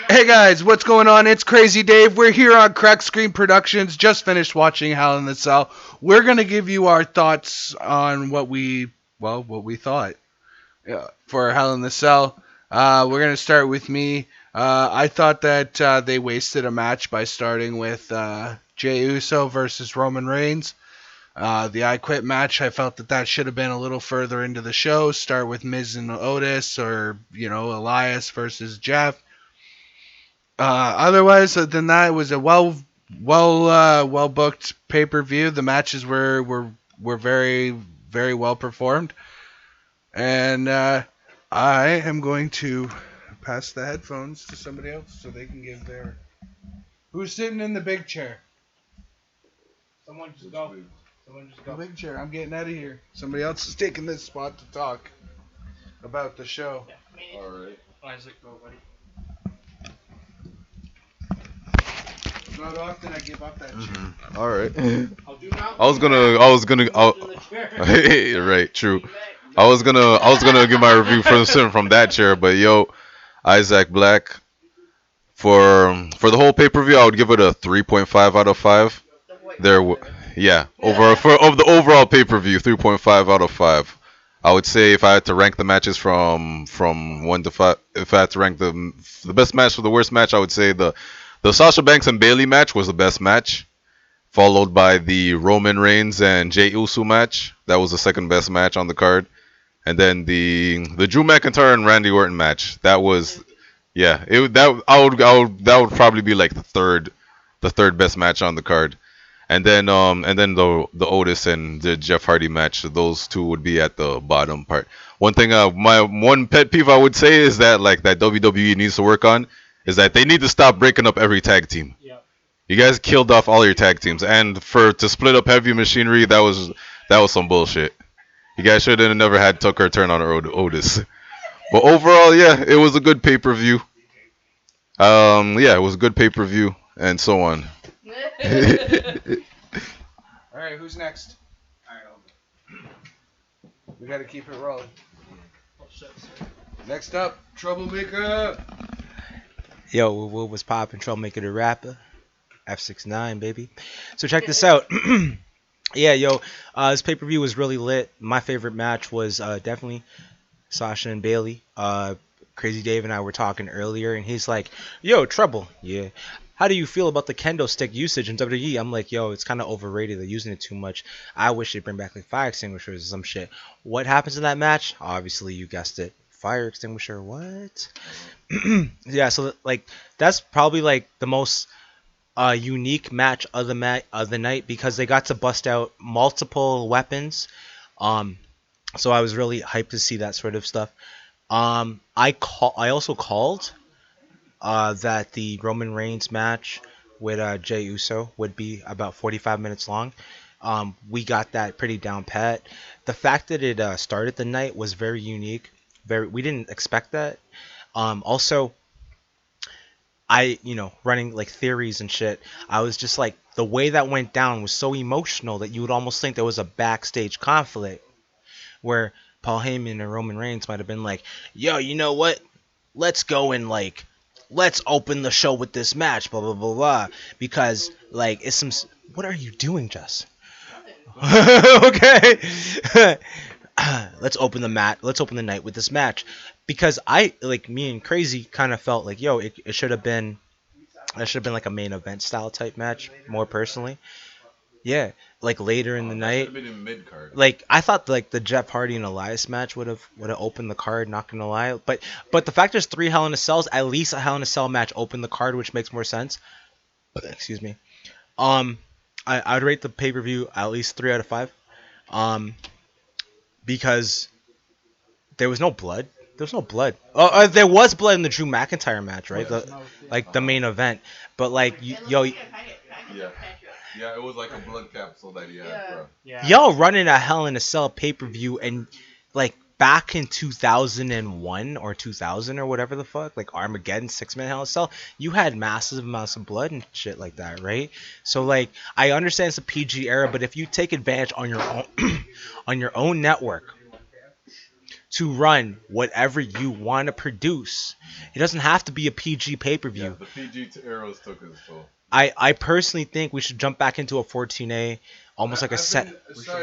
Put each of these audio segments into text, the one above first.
Hey guys, what's going on? It's Crazy Dave. We're here on Crack Screen Productions. Just finished watching Hell in the Cell. We're gonna give you our thoughts on what we thought for Hell in the Cell. We're gonna start with me. I thought that they wasted a match by starting with Jey Uso versus Roman Reigns. The I Quit match, I felt that should have been a little further into the show. Start with Miz and Otis, or Elias versus Jeff. Otherwise than that, it was a well booked pay per view. The matches were very very well performed, and I am going to pass the headphones to somebody else so they can give their. Who's sitting in the big chair? Someone just go. Someone just go. The big chair. I'm getting out of here. Somebody else is taking this spot to talk about the show. Yeah, all right. Isaac, go, buddy. Not often I give up that chair. Mm-hmm. All right. I'll do now. Right, true. I was gonna give my review from that chair, but yo, Isaac Black for the whole pay per view, I would give it a 3.5 out of 5. Yeah, of the overall pay per view, 3.5 out of 5. I would say if I had to rank the matches from 1 to 5, if I had to rank the best match for the worst match, I would say the Sasha Banks and Bailey match was the best match, followed by the Roman Reigns and Jey Uso match. That was the second best match on the card, and then the Drew McIntyre and Randy Orton match. That was that would probably be like the third best match on the card, and then the Otis and the Jeff Hardy match. Those two would be at the bottom part. One thing, my one pet peeve I would say is that like that WWE needs to work on is that they need to stop breaking up every tag team. Yep. You guys killed off all your tag teams, and to split up Heavy Machinery, that was some bullshit. You guys should have never had Tucker turn on Otis. But overall, yeah, it was a good pay per view. Yeah, it was a good pay per view, and so on. All right, who's next? We got to keep it rolling. Next up, Troublemaker. Yo, what was poppin'? Troublemaker the rapper, F69 baby. So check this out. Yeah, yo, this pay per view was really lit. My favorite match was definitely Sasha and Bailey. Crazy Dave and I were talking earlier, and he's like, "Yo, Trouble, yeah. How do you feel about the kendo stick usage in WWE?" I'm like, "Yo, it's kind of overrated. They're using it too much. I wish they'd bring back like fire extinguishers or some shit." What happens in that match? Obviously, you guessed it. Fire extinguisher. What? Yeah. So like, that's probably like the most unique match of the night because they got to bust out multiple weapons. Um, so I was really hyped to see that sort of stuff. I also called that the Roman Reigns match with Jey Uso would be about 45 minutes long. We got that pretty down pat. The fact that it started the night was very unique. We didn't expect that. Also, running like theories and shit. I was just like, the way that went down was so emotional that you would almost think there was a backstage conflict where Paul Heyman and Roman Reigns might have been like, "Yo, you know what? Let's go and like, let's open the show with this match, blah blah blah blah." Because like, it's some. What are you doing, Jess? Okay. Let's open the night with this match, because me and Crazy kind of felt like, yo, it should have been like a main event style type match, more personally. Yeah, like later in the night. Been in mid card. Like I thought like the Jeff Hardy and Elias match would have opened the card, not gonna lie. But the fact there's 3 Hell in a Cells, at least a Hell in a Cell match opened the card, which makes more sense. Excuse me. I'd rate the pay per view at least 3 out of 5. Because there was no blood. There was no blood. There was blood in the Drew McIntyre match, right? The main event. But like, Yeah. Yeah, it was like a blood capsule that he had, bro. Yeah. y'all running a Hell in a Cell pay per view, and like back in 2001 or 2000 or whatever the fuck, like Armageddon 6-man Hell in a Cell, you had massive amounts of blood and shit like that, right? So like, I understand it's a PG era, but if you take advantage on your own on your own network to run whatever you want to produce. It doesn't have to be a PG pay-per-view. the PG arrows took us so. I personally think we should jump back into a 14A, almost like a set.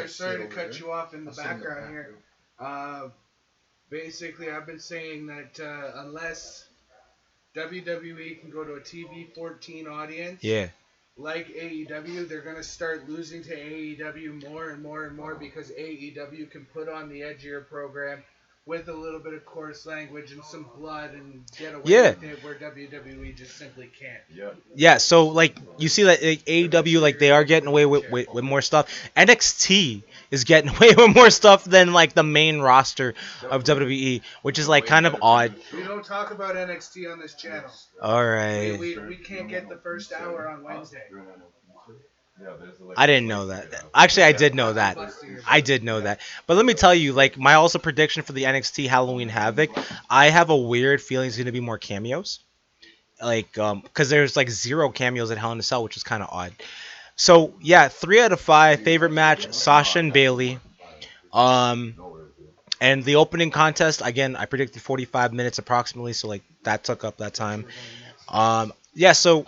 Sorry to cut you off in the background here. Basically, I've been saying that unless WWE can go to a TV 14 audience, Yeah. like AEW, they're going to start losing to AEW more and more and more because AEW can put on the edgier program with a little bit of coarse language and some blood and get away with it where WWE just simply can't. Yeah, so like you see that like, AEW like they are getting away with more stuff. NXT is getting away with more stuff than like the main roster of WWE, which is like kind of odd. We don't talk about NXT on this channel. All right. We can't get the first hour on Wednesday. I didn't know that. Actually, I did know that. I did know that. But let me tell you, like my also prediction for the NXT Halloween Havoc, I have a weird feeling it's going to be more cameos. Like because there's like 0 cameos at Hell in a Cell, which is kind of odd. So yeah, 3 out of 5 favorite match: Sasha and Bailey. And the opening contest again, I predicted 45 minutes approximately, so like that took up that time. Yeah, so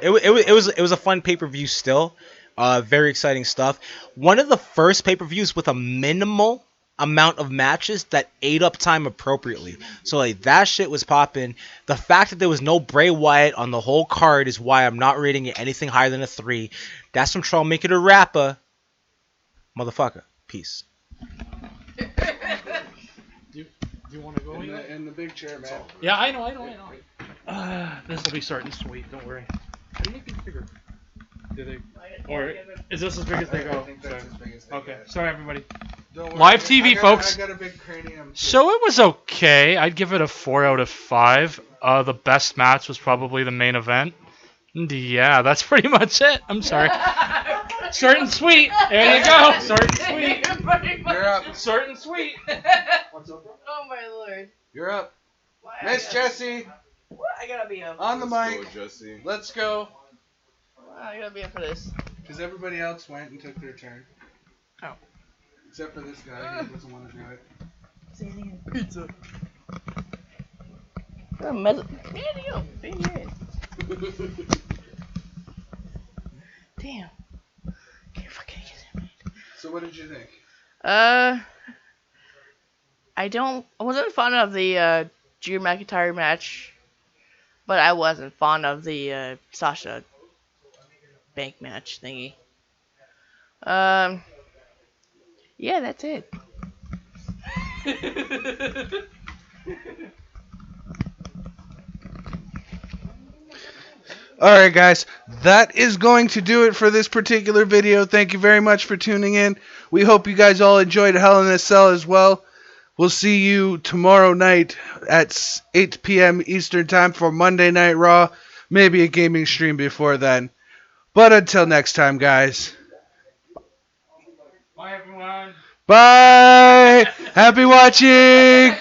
it was a fun pay-per-view still. Very exciting stuff. One of the first pay-per-views with a minimal amount of matches that ate up time appropriately. So like that shit was popping. The fact that there was no Bray Wyatt on the whole card is why I'm not rating it anything higher than a 3. That's from Troll Make It a Rapper. Motherfucker. Peace. Do you want to go In the big chair, man. Yeah, I know. This will be short and sweet. Don't worry. How do you make these bigger? Do they? Or is this as big as they I go? think that's as big as they Okay. get. Sorry, everybody. Don't worry, Live I TV, got- folks. I got a big cranium. Too. So it was okay. I'd give it a 4 out of 5. The best match was probably the main event. And yeah, that's pretty much it. I'm sorry. Short and sweet. There you go. Short and sweet. You're up. Short and sweet. Oh my lord. You're up. Why Miss Jessie, What? I gotta be up. on the mic. Jesse. Let's go. I gotta be up for this. Because everybody else went and took their turn. Oh. Except for this guy who doesn't want to do it. Say it again. Pizza. Oh, man, yo, big head. Damn. Can't fucking get it. So what did you think? I wasn't fond of the Drew McIntyre match, but I wasn't fond of the Sasha Bank match thingy. Yeah, that's it. Alright guys, that is going to do it for this particular video. Thank you very much for tuning in. We hope you guys all enjoyed Hell in a Cell as well. We'll see you tomorrow night at 8 p.m. Eastern Time for Monday Night Raw. Maybe a gaming stream before then. But until next time, guys. Bye, everyone. Bye! Happy watching!